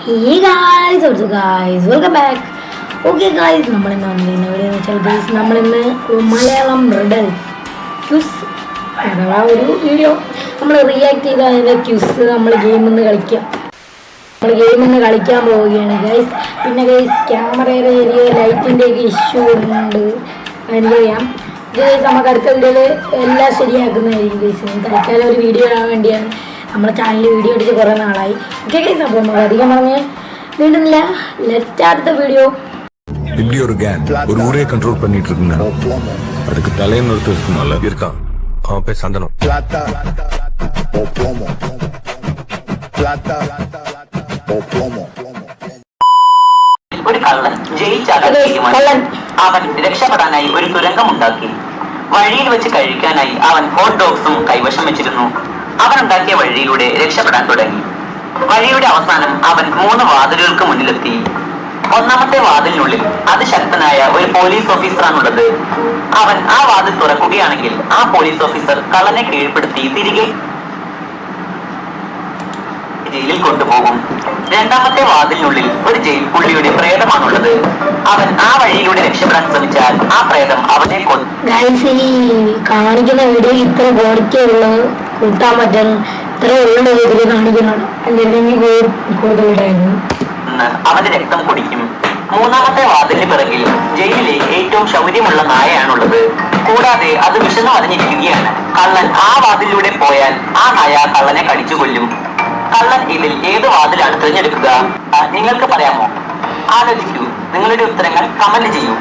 Hey guys, what's up guys? Welcome back. Okay guys, നമ്മളിന്ന് വന്നിരിക്കുന്ന video എന്ന് വെച്ചാൽ ഗൈസ് നമ്മളിന്ന് മലയാളം റിഡൽസ് ക്യൂസ് അഥവാ ഒരു വീഡിയോ നമ്മൾ റിയാക്ട് ചെയ്ത അതിൻ്റെ ക്യൂസ് നമ്മൾ ഗെയിമിൽ കളിക്കാൻ പോവുകയാണ് ഗൈസ്. പിന്നെ ഗൈസ് ക്യാമറയുടെ ചെറിയ ലൈറ്റിൻ്റെ ഒക്കെ ഇഷ്യൂ ഉണ്ട്, അതിനറിയാം. ഗൈസ് നമുക്ക് അടുത്ത വീഡിയോയിൽ എല്ലാം ശരിയാക്കുന്നതായിരിക്കും ഗൈസ്. തൽക്കാലം ഒരു വീഡിയോ ഇടാൻ വേണ്ടിയാണ് നമ്മുടെ ചാനലിൽ വീഡിയോ എടുത്ത് കുറേ നാളായി. ഓക്കെ ഗൈസ്, അപ്പോൾ നമുക്ക് അധികം പറഞ്ഞ് നീട്ടുന്നില്ല, ലെറ്റ്സ് സ്റ്റാർട്ട് ദ വീഡിയോ. இப்படி ஒரு கேங் ஒரு ஊரே கண்ட்ரோல் பண்ணிட்டு இருந்தா அதுக்கு தலைன்னு ஒருத்தர் இருக்கணும்ல இருக்கான். அவன் பேர் சந்தனம். ഒരു കള്ളൻ അവൻ രക്ഷപ്പെടാനായി ഒരു തുരങ്കമുണ്ടാക്കി. വഴിയിൽ വെച്ച് കഴിക്കാനായി അവൻ ഹോട്ട് ഡോഗ്സും കൈവശം വെച്ചിരുന്നു. അവൻ ഉണ്ടാക്കിയ വഴിയിലൂടെ രക്ഷപ്പെടാൻ തുടങ്ങി. വഴിയുടെ അവസാനം അവൻ 3 വാതിലുകൾക്ക് മുന്നിലെത്തി. ഒന്നാമത്തെ വാതിലിനുള്ളിൽ അതിശക്തനായ ഒരു പോലീസ് ഓഫീസറാണുള്ളത്. അവൻ ആ വാതിൽ തുറക്കുകയാണെങ്കിൽ ആ പോലീസ് ഓഫീസർ കള്ളനെ കീഴ്പ്പെടുത്തി തിരികെ ജയിലിൽ കൊണ്ടുപോകും. രണ്ടാമത്തെ വാതിലിനുള്ളിൽ ഒരു ജയിൽ പുള്ളിയുടെ പ്രേതമാണുള്ളത്. അവൻ ആ വഴിയിലൂടെ രക്ഷപ്പെടാൻ ശ്രമിച്ചാൽ ആ പ്രേതം അവനെ കാണിക്കുന്ന വീഡിയോ ഇത്ര ക്വാളിറ്റിയുള്ള കൂട്ടാൻ പറ്റും, ഇത്ര ഉള്ള രീതിയിൽ കാണിക്കുന്നതാണ്. അല്ലെങ്കിൽ കൂടുതലുണ്ടായിരുന്നു. അവന്റെ രക്തം കുടിക്കും. മൂന്നാമത്തെ വാതിലിന് പിറകിൽ ജയിലിലെ ഏറ്റവും ശൗര്യമുള്ള നായയാണുള്ളത്. കൂടാതെ അത് വിശന്നു വരഞ്ഞിരിക്കുകയാണ്. കള്ളൻ ആ വാതിലൂടെ പോയാൽ ആ നായ കള്ളനെ കടിച്ചു കൊല്ലും. കള്ളൻ ഇതിൽ ഏത് വാതിലാണ് തിരഞ്ഞെടുക്കുക? നിങ്ങൾക്ക് പറയാമോ? ആലോചിക്കൂ. നിങ്ങളുടെ ഉത്തരങ്ങൾ കമന്റ് ചെയ്യൂ.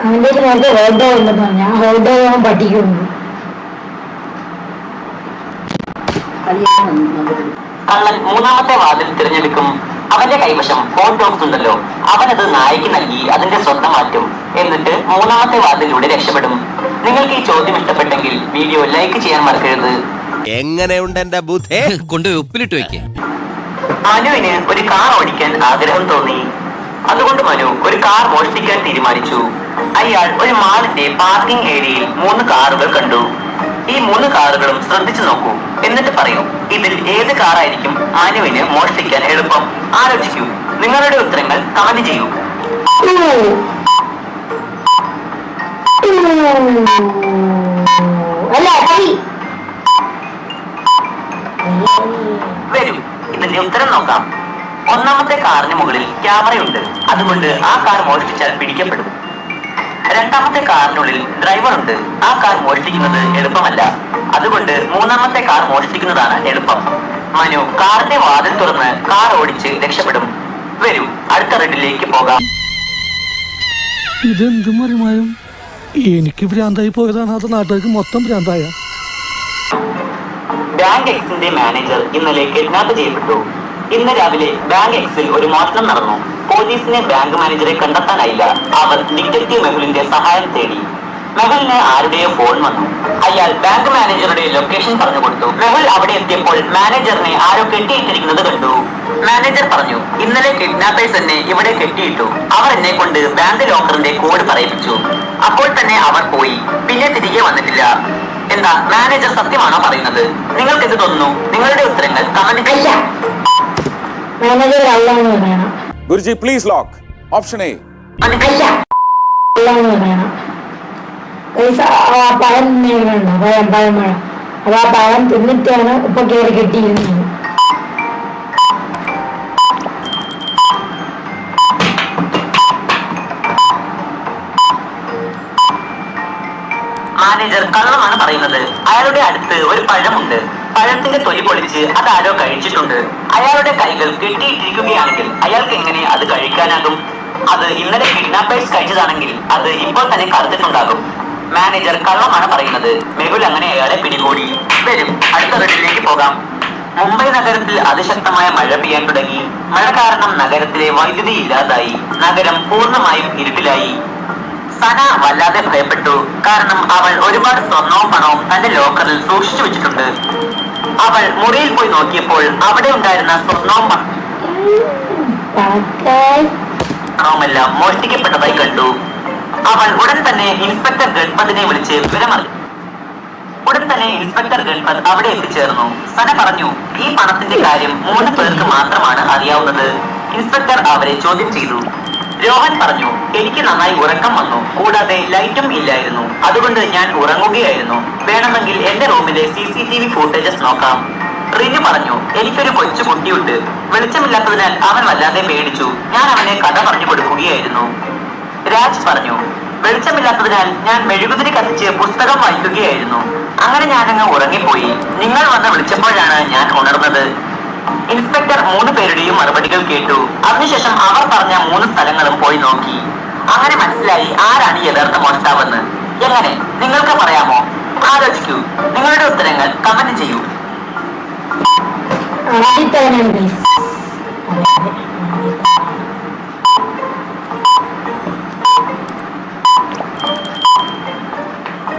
അവന്റെ നേരത്തെ ഹോട്ട് ഉണ്ടെന്ന് പറഞ്ഞാൽ ഹോട്ട് പട്ടിക്കുന്നു. കള്ളൻ മൂന്നാമത്തെ വാതിൽ തിരഞ്ഞെടുക്കും. അവന്റെ കൈവശം ഹോട്ട് ഡോഗ്സ് ഉണ്ടല്ലോ, അവനത് നായയ്ക്ക് നൽകി അതിന്റെ സ്വന്തം മാറ്റും. എന്നിട്ട് മൂന്നാമത്തെ വാതിലൂടെ രക്ഷപ്പെടും. നിങ്ങൾക്ക് ഈ ചോദ്യം ഇഷ്ടപ്പെട്ടെങ്കിൽ വീഡിയോ ലൈക്ക് ചെയ്യാൻ മറക്കരുത്. എങ്ങനെയുണ്ട് എന്റെ ബുദ്ധി? കൊണ്ടുപോയി ഉപ്പിലിട്ട് വെക്ക. മനുവിന് ഒരു കാർ ഓടിക്കാൻ ആഗ്രഹം തോന്നി. അതുകൊണ്ട് മനു ഒരു കാർ മോഷ്ടിക്കാൻ തീരുമാനിച്ചു. അയാൾ ഒരു മാളിന്റെ പാർക്കിംഗ് ഏരിയയിൽ 3 കാറുകൾ കണ്ടു. ഈ 3 കാറുകളും ശ്രദ്ധിച്ചു നോക്കൂ, എന്നിട്ട് പറയൂ ഇതിൽ ഏത് കാറായിരിക്കും മനുവിന് മോഷ്ടിക്കാൻ എളുപ്പം. ആലോചിക്കൂ. നിങ്ങളുടെ ഉത്തരങ്ങൾ കമന്റ് ചെയ്യൂ. വരൂ, ഇതിന്റെ ഉത്തരം നോക്കാം. ഒന്നാമത്തെ കാറിന് മുകളിൽ ക്യാമറയുണ്ട്, അതുകൊണ്ട് ആ കാർ മോഷ്ടിച്ചാൽ പിടിക്കപ്പെടും. രണ്ടാമത്തെ കാറിനുള്ളിൽ ഡ്രൈവർ ഉണ്ട്, ആ കാർ മോഷ്ടിക്കുന്നത് എളുപ്പമല്ല. അതുകൊണ്ട് മൂന്നാമത്തെ കാർ മോഷ്ടിക്കുന്നതാണ് എളുപ്പം. മനു കാറിന്റെ വാതിൽ തുറന്ന് കാർ ഓടിച്ച് രക്ഷപ്പെടും. വരൂ, അടുത്ത റെഡിലേക്ക് പോകാം. ഇതെന്തും അറിയുമായും എനിക്ക് ഭ്രാന്തായി പോയതാണ്, അത് നാട്ടുകാർക്ക് മൊത്തം ഭ്രാന്തായ. ബാങ്ക് എക്സിന്റെ മാനേജർ ഇന്നലെ കിഡ്നാപ്പ് ചെയ്യപ്പെട്ടു. ഇന്ന് രാവിലെ ബാങ്ക് എക്സിൽ ഒരു മോഷണം നടന്നു. പോലീസിനെ ബാങ്ക് മാനേജറെ കണ്ടെത്താനായില്ല. അവർ ഡിറ്റക്റ്റീവ് മെഹുലിന്റെ സഹായം തേടി. മെഹുലിന് ആരുടെയോ ഫോൺ വന്നു. അയാൾ ബാങ്ക് മാനേജറുടെ ലൊക്കേഷൻ പറഞ്ഞു കൊടുത്തു. മെഹുൽ അവിടെ എത്തിയപ്പോൾ മാനേജറിനെ ആരോ കെട്ടിയിട്ടിരിക്കുന്നത് കണ്ടു. മാനേജർ പറഞ്ഞു, ഇന്നലെ കിഡ്നാപ്പേഴ്സ് എന്നെ ഇവിടെ കെട്ടിയിട്ടു. അവർ എന്നെ കൊണ്ട് ബാങ്ക് ലോക്കറിന്റെ കോഡ് പറയിപ്പിച്ചു. അപ്പോൾ തന്നെ അവർ പോയി, പിന്നെ തിരികെ വന്നിട്ടില്ല. എന്താ മാനേജർ സത്യമാണോ പറയുന്നത്? നിങ്ങൾക്ക് എന്ത് തോന്നുന്നു? നിങ്ങളുടെ ഉത്തരങ്ങൾ കമന്റ് ചെയ്യാം. Guruji please lock option A. പഴം തിന്നിട്ടാണ് ഇപ്പൊ കയറി കെട്ടിയിരുന്നത്. മാനേജർ കള്ളമാണ് പറയുന്നത്. അയാളുടെ അടുത്ത് ഒരു പഴമുണ്ട്. പഴത്തിന്റെ തൊലി പൊളിച്ച് അതാരോ കഴിച്ചിട്ടുണ്ട്. അയാളുടെ കൈകൾ കെട്ടിയിട്ടിരിക്കുകയാണെങ്കിൽ അയാൾക്ക് എങ്ങനെ അത് കഴിക്കാനാകും? അത് ഇന്നലെ കിഡ്നാപ്പേഴ്സ് കഴിച്ചതാണെങ്കിൽ അത് ഇപ്പോൾ തന്നെ കറുത്തിട്ടുണ്ടാകും. മാനേജർ കള്ളമാണ് പറയുന്നത്. മെഹുൽ അങ്ങനെ അയാളെ പിടികൂടി. വരും, അടുത്ത റെഡിലേക്ക് പോകാം. മുംബൈ നഗരത്തിൽ അതിശക്തമായ മഴ പെയ്യാൻ തുടങ്ങി. മഴ കാരണം നഗരത്തിലെ വൈദ്യുതി ഇല്ലാതായി. നഗരം പൂർണ്ണമായും ഇരുട്ടിലായി. സന വല്ലാതെ ഭയപ്പെട്ടു. കാരണം അവൾ ഒരുപാട് സ്വർണവും പണവും തന്റെ ലോക്കറിൽ സൂക്ഷിച്ചു വെച്ചിട്ടുണ്ട്. അവൾ മുറിയിൽ പോയി നോക്കിയപ്പോൾ അവിടെ ഉണ്ടായിരുന്ന സ്വർണവും പണവുമെല്ലാം മോഷ്ടിക്കപ്പെട്ടതായി കണ്ടു. അവൾ ഉടൻ തന്നെ ഇൻസ്പെക്ടർ ഗഡ്പതിനെ വിളിച്ച് വിവരമറിയിച്ചു. ഉടൻ തന്നെ ഇൻസ്പെക്ടർ ഗൺപത് അവിടെ എത്തിച്ചേർന്നു. സന പറഞ്ഞു, ഈ പണത്തിന്റെ കാര്യം 3 പേർക്ക് മാത്രമാണ് അറിയാവുന്നത്. ഇൻസ്പെക്ടർ അവരെ ചോദ്യം ചെയ്തു. രോഹൻ പറഞ്ഞു, എനിക്ക് നന്നായി ഉറക്കം വന്നു, കൂടാതെ ലൈറ്റും ഇല്ലായിരുന്നു, അതുകൊണ്ട് ഞാൻ ഉറങ്ങുകയായിരുന്നു. വേണമെങ്കിൽ എന്റെ റൂമിലെ CCTV ഫൂട്ടേജസ് നോക്കാം. റിനു പറഞ്ഞു, എനിക്കൊരു കൊച്ചു കുട്ടിയുണ്ട്, വെളിച്ചമില്ലാത്തതിനാൽ അവൻ വല്ലാതെ പേടിച്ചു, ഞാൻ അവനെ കഥ പറഞ്ഞു കൊടുക്കുകയായിരുന്നു. രാജ് പറഞ്ഞു, വെളിച്ചമില്ലാത്തതിനാൽ ഞാൻ മെഴുകുതിരി കത്തിച്ച് പുസ്തകം വായിക്കുകയായിരുന്നു, അങ്ങനെ ഞാനങ്ങ് ഉറങ്ങിപ്പോയി. നിങ്ങൾ വന്ന് വിളിച്ചപ്പോഴാണ് ഞാൻ ഉണർന്നത്. ഇൻസ്പെക്ടർ 3 പേരുടെയും മറുപടികൾ കേട്ടു. അതിനുശേഷം അവർ പറഞ്ഞ 3 സ്ഥലങ്ങളും പോയി നോക്കി. അങ്ങനെ മനസ്സിലായി ആരാണ് യഥാർത്ഥ മോഷ്ടാവെന്ന്. എങ്ങനെ, നിങ്ങൾക്ക് പറയാമോ? ആലോചിക്കൂ, നിങ്ങളുടെ ഉത്തരങ്ങൾ കമന്റ് ചെയ്യൂ.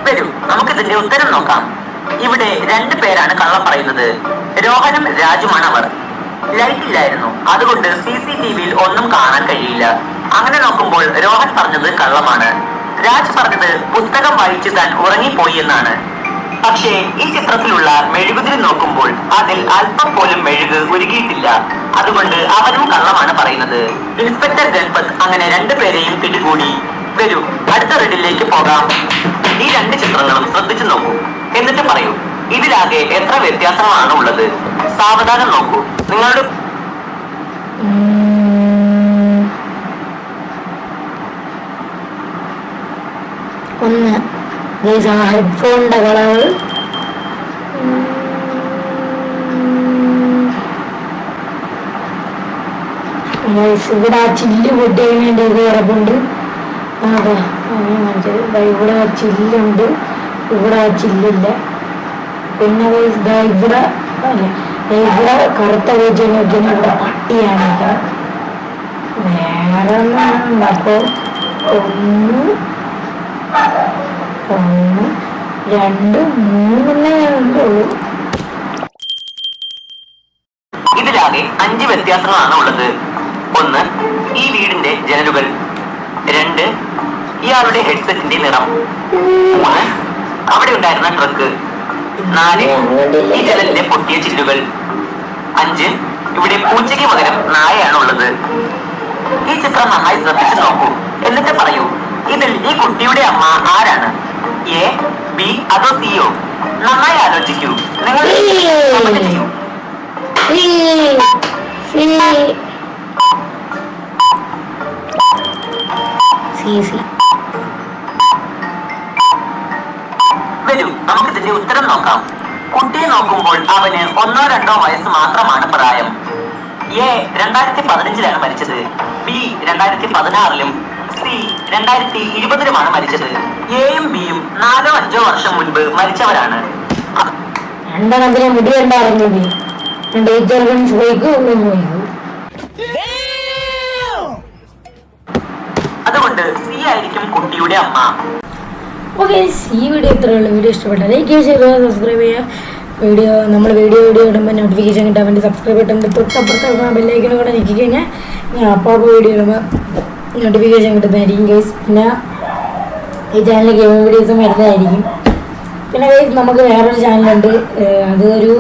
വരൂ, നമുക്കിതിന്റെ ഉത്തരം നോക്കാം. ഇവിടെ 2 പേരാണ് കള്ളം പറയുന്നത്. രോഹനും രാജുമാണ് അവർ. ലൈറ്റ് ഇല്ലായിരുന്നു, അതുകൊണ്ട് CCTVയിൽ ഒന്നും കാണാൻ കഴിയില്ല. അങ്ങനെ നോക്കുമ്പോൾ രോഹൻ പറഞ്ഞത് കള്ളമാണ്. രാജ് പറഞ്ഞത് പുസ്തകം വായിച്ച് താൻ ഉറങ്ങിപ്പോയി എന്നാണ്. പക്ഷേ ഈ ചിത്രത്തിലുള്ള മെഴുകുതിരി നോക്കുമ്പോൾ അതിൽ അല്പം പോലും മെഴുക് ഉരുകിയിട്ടില്ല, അതുകൊണ്ട് അവനും കള്ളമാണ് പറയുന്നത്. ഇൻസ്പെക്ടർ ഗൺപത് അങ്ങനെ 2 പേരെയും പിടികൂടി. വരൂ, അടുത്ത റെഡിലേക്ക് പോകാം. ഈ 2 ചിത്രങ്ങളും ശ്രദ്ധിച്ചു നോക്കൂ, എന്നിട്ട് പറയൂ ഇതിലാകെ എത്ര വ്യത്യാസങ്ങളാണ് ഉള്ളത്. സാവധാനം നോക്കൂ. നിങ്ങളുടെ ഒന്ന് ഹെഡ്ഫോണിന്റെ കളറ്, ഇവിടെ ആ ചില്ല് പൊട്ടിയതിന് വേണ്ടി ഇത് കിടപ്പുണ്ട്. അതെ, മനസ്സിലായി. ഇവിടെ ആ ചില്ലുണ്ട്, ഇവിടെ ആ ചില്ലില്ല. പിന്നെ ഇവിടെ അല്ല, ഇവിടെ കറുത്ത പൂച്ച നോക്കിയാൽ ഇവിടെ പട്ടിയാണ്. വേറെ ഒന്നും. അപ്പോൾ 1 2 3 ഉള്ളൂ. ഇതിലാകെ 5 വ്യത്യാസങ്ങളാണ് ഉള്ളത്. 1, ഈ വീടിന്റെ ജനലുകൾ. 2, ഇയാളുടെ ഹെഡ്സെറ്റിന്റെ നിറം. 3, അവിടെ ഉണ്ടായിരുന്ന ട്രക്ക്. 4, ഈ ജനലിന്റെ പൊട്ടിയ ചില്ലുകൾ. 5, ഇവിടെ പൂച്ചയ്ക്ക് പകരം നായയാണ് ഉള്ളത്. ഈ ചിത്രം നന്നായി ശ്രദ്ധിച്ചു നോക്കൂ, എന്നിട്ട് പറയൂ ഇതിൽ ഈ കുട്ടിയുടെ അമ്മ ആരാണ്? A, B അതോ CO? നന്നായി ആലോചിക്കൂ. നിങ്ങൾ ചെയ്യൂ. വരൂ, നമുക്കിതിന്റെ ഉത്തരം നോക്കാം. കുട്ടിയെ നോക്കുമ്പോൾ അവന് 1-2 വയസ്സ് മാത്രമാണ് പ്രായം. A 2015-ലാണ് മരിച്ചത്, B 2016-ലും, C 2020-ലുമാണ് മരിച്ചത്. Aയും Bയും 4-5 വർഷം മുൻപ് മരിച്ചവരാണ്. രണ്ടെണ്ണത്തിനെ മുടിയുണ്ടായിരുന്നത് അതുകൊണ്ട് C ആയിരിക്കും കുട്ടിയുടെ അമ്മ. ഓക്കെ, ഈ വീഡിയോ ഇത്രയേ ഉള്ളൂ. വീഡിയോ ഇഷ്ടപ്പെട്ട ലൈക്ക് ചെയ്യുക, ഷെയർ ചെയ്യുക, സബ്സ്ക്രൈബ് ചെയ്യുക. നമ്മൾ വീഡിയോ ഇടുമ്പോൾ നോട്ടിഫിക്കേഷൻ കിട്ടാൻ വേണ്ടി സബ്സ്ക്രൈബ് ചെയ്തിട്ടുണ്ട്. തൊട്ടപ്പുറത്ത് ബെല്ലൈക്കനും കൂടെ ഞെക്കി കഴിഞ്ഞാൽ ഞാൻ അപ്പോൾ വീഡിയോ ഇടുമ്പോൾ നോട്ടിഫിക്കേഷൻ കിട്ടുന്നതായിരിക്കും ഗൈസ്. പിന്നെ ഈ ചാനലിൽ ഗെയിം വീഡിയോസും വരുന്നതായിരിക്കും. പിന്നെ ഗൈസ് നമുക്ക് വേറൊരു ചാനലുണ്ട്, അതൊരു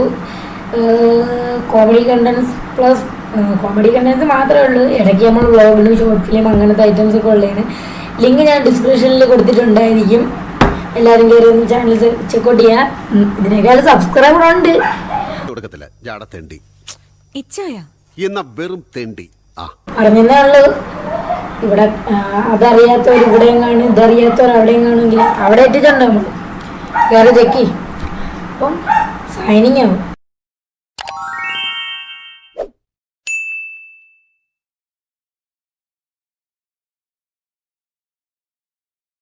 comedy contents plus comedy contents മാത്രമേ ഉള്ളൂ. ഇടയ്ക്ക് നമ്മൾ വ്ളോഗിലും ഷോർട്ട് ഫിലിം അങ്ങനത്തെ ഐറ്റംസ് ഒക്കെ ഉള്ളതാണ്. ലിങ്ക് ഞാൻ ഡിസ്ക്രിപ്ഷനിൽ കൊടുത്തിട്ടുണ്ടായിരിക്കും. എല്ലാവരും കയറി ഒന്ന് ചാനൽ ചെക്കൗട്ട് ചെയ്യാം. ഇതിനേക്കാൾ സബ്സ്ക്രൈബർ ഉണ്ട്. പറഞ്ഞതേ ഉള്ളൂ. ഇവിടെ അതറിയാത്തവർ ഇവിടെയും കാണും, ഇതറിയാത്തവർ അവിടെയും കാണുമെങ്കിൽ അവിടെ ഇട്ടിട്ടുണ്ടോ നമ്മൾ കയറി ചെക്കി. അപ്പം സൈനിങ് ആവും.